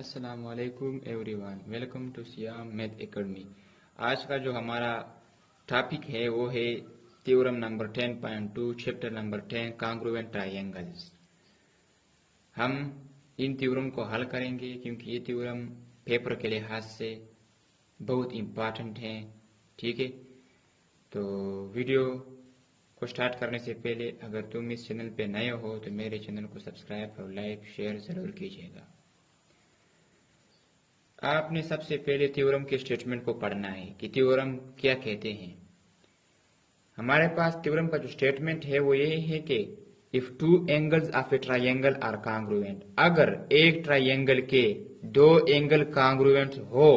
अस्सलामुअलैकुम everyone, welcome to Siam math academy. आज का जो हमारा टॉपिक है वो है theorem number 10.2 chapter number 10 congruent triangles. हम इन थ्योरम को हल करेंगे क्योंकि ये थ्योरम पेपर के लिहाज से बहुत इम्पॉर्टेंट है। ठीक है, तो वीडियो को स्टार्ट करने से पहले अगर तुम इस चैनल पे नए हो तो मेरे चैनल को सब्सक्राइब और लाइक शेयर जरूर कीजिएगा। आपने सबसे पहले थ्योरम के स्टेटमेंट को पढ़ना है कि थ्योरम क्या कहते हैं। हमारे पास थ्योरम का जो स्टेटमेंट है वो ये है कि if two angles of a triangle are congruent, अगर एक ट्रायंगल के दो एंगल कॉन्ग्रुएंट हो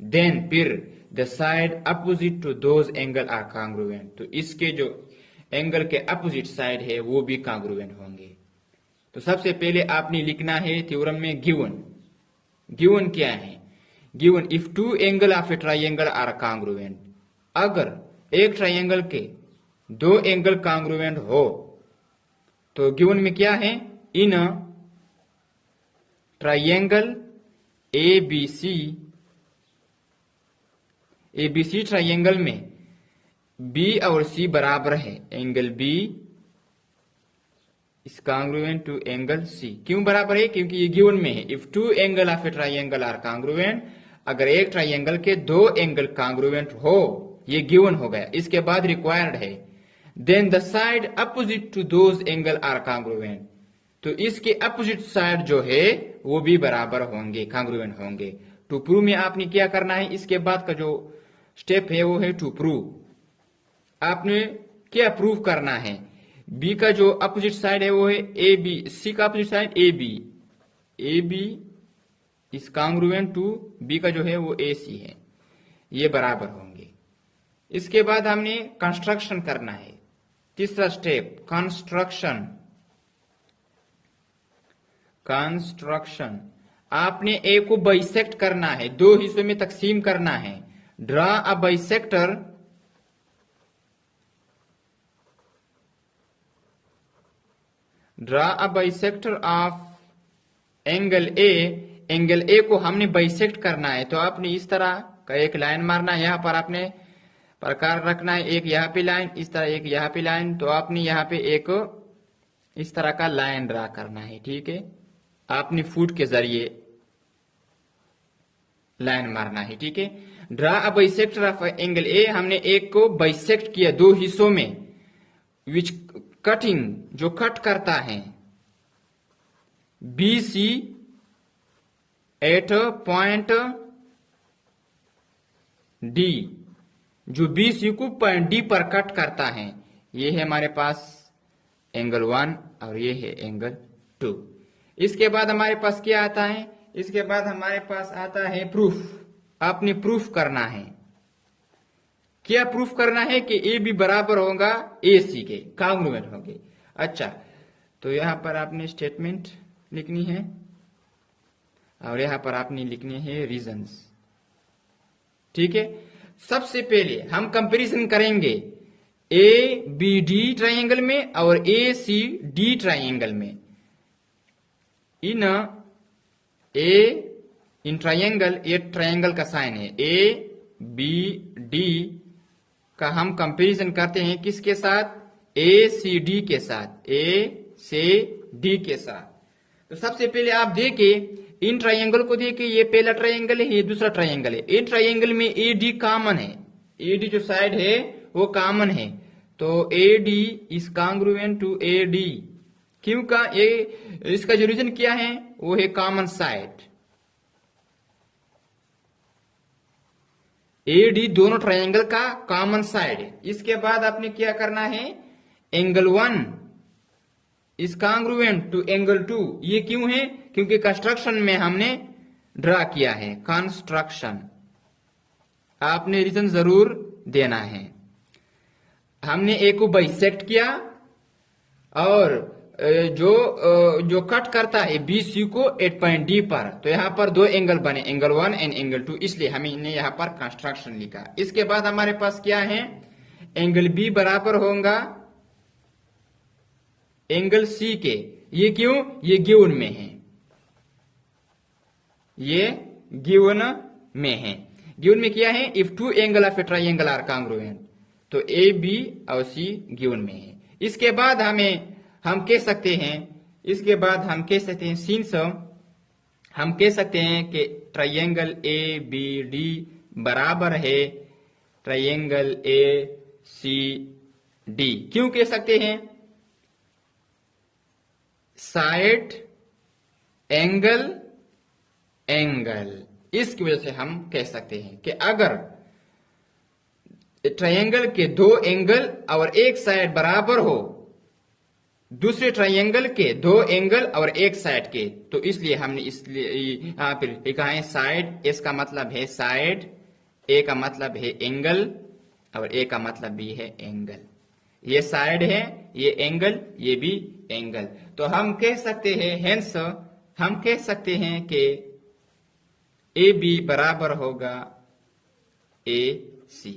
देन फिर the side opposite to those angle are congruent, तो इसके जो एंगल के अपोजिट साइड है वो भी कॉन्ग्रुएंट होंगे। तो सबसे पहले आपने लिखना है थ्योरम में गिवन क्या है। Given if two angle of a triangle are congruent, अगर एक ट्रायंगल के दो एंगल कॉन्ग्रुएंट हो तो गिवन में क्या है, इन ट्रायंगल एबीसी ट्रायंगल में बी और सी बराबर है, angle B is congruent to angle C. क्यों बराबर है? क्योंकि ये गिवन में है if two angle of a triangle are congruent, अगर एक ट्रायंगल के दो एंगल कॉन्ग्रुएंट हो, ये गिवन हो गया। इसके बाद रिक्वायर्ड है then the side opposite to those angle are congruent, तो इसके अपोजिट साइड जो है वो भी बराबर होंगे, कॉन्ग्रुएंट होंगे। टू प्रूव में आपने क्या करना है, इसके बाद का जो स्टेप है वो है टू प्रूव। आपने क्या प्रूव करना है, बी का जो अपोजिट साइड है वो है ए बी, सी का opposite side A B is congruent to B का जो है वो ए सी है, ये बराबर होंगे। इसके बाद हमने कंस्ट्रक्शन करना है, तीसरा स्टेप कंस्ट्रक्शन। आपने ए को बाइसेक्ट करना है, दो हिस्सों में तकसीम करना है। Draw a bisector of angle A. Angle A को हमने बाइसेक्ट करना है, तो आपने इस तरह का एक लाइन मारना है। यहाँ पर आपने प्रकार रखना है, एक यहाँ पे लाइन, इस तरह एक यहाँ पे लाइन, तो आपने यहाँ पे एक इस तरह का लाइन ड्रा करना है। ठीक है, आपने फुट के जरिए लाइन मारना है। ठीक है, draw a bisector of angle A, हमने एक को बाइसेक्ट किया दो हिस्सों में, विच कटिंग जो कट करता है B C at point D, जो बी सी को पॉइंट डी पर कट करता है। ये है हमारे पास एंगल 1 और ये है एंगल 2। इसके बाद हमारे पास क्या आता है, इसके बाद हमारे पास आता है प्रूफ। आपने प्रूफ करना है, क्या प्रूफ करना है कि ए बी बराबर होगा ए सी के, कॉन्ग्रुएंट होंगे। अच्छा, तो यहां पर आपने स्टेटमेंट लिखनी है और यहां पर आपने लिखनी है रीजंस। ठीक है, सबसे पहले हम कंपैरिजन करेंगे ए बी डी ट्रायंगल में और ए सी डी ट्रायंगल में। इन ट्रायंगल, ये ट्रायंगल का साइन है, ए बी डी का हम कंपैरिजन करते हैं किसके साथ, ए सी डी के साथ, ए से डी के साथ। तो सबसे पहले आप देखिए इन ट्रायंगल को देखिए, ये पहला ट्रायंगल है, ये दूसरा ट्रायंगल है। इन ट्रायंगल में ए डी कॉमन है, ए डी जो साइड है वो कॉमन है, तो A D is congruent to A D. क्यों का ये, इसका जो रीजन क्या है वो है कॉमन साइड। ए डी दोनों ट्रायंगल का कॉमन साइड है। इसके बाद आपने क्या करना है, angle 1 is congruent to angle 2। ये क्यों है, क्योंकि कंस्ट्रक्शन में हमने ड्रा किया है कंस्ट्रक्शन। आपने रीजन जरूर देना है। हमने ए को बाइसेक्ट किया और जो कट करता है बी सी को एट पॉइंट डी पर, तो यहां पर दो एंगल बने, एंगल 1 एंड एंगल 2, इसलिए हमने यहां पर कंस्ट्रक्शन लिखा। इसके बाद हमारे पास क्या है, एंगल बी बराबर होगा एंगल सी के। ये क्यों, ये गिवन में है। ये गिवन में है। गिवन में क्या है? If two angle of a triangle are congruent, तो ए बी और सी गिवन में है। इसके बाद हम कह सकते हैं सिंस हम कह सकते हैं कि ट्राइंगल ए बी डी बराबर है ट्राइंगल ए सी डी। क्यों कह सकते हैं? साइड एंगल इसकी वजह से हम कह सकते हैं कि अगर ट्रायंगल के दो एंगल और एक साइड बराबर हो, दूसरे ट्रायंगल के दो एंगल और एक साइड के, तो इसलिए हमने यहां पर लिखा है साइड। एस का मतलब है साइड, ए का मतलब है एंगल और ए का मतलब भी है एंगल। ये साइड है, ये एंगल, ये भी एंगल। तो हम कह सकते हैं, हेंस हम कह सकते हैं कि ए बी बराबर होगा ए सी।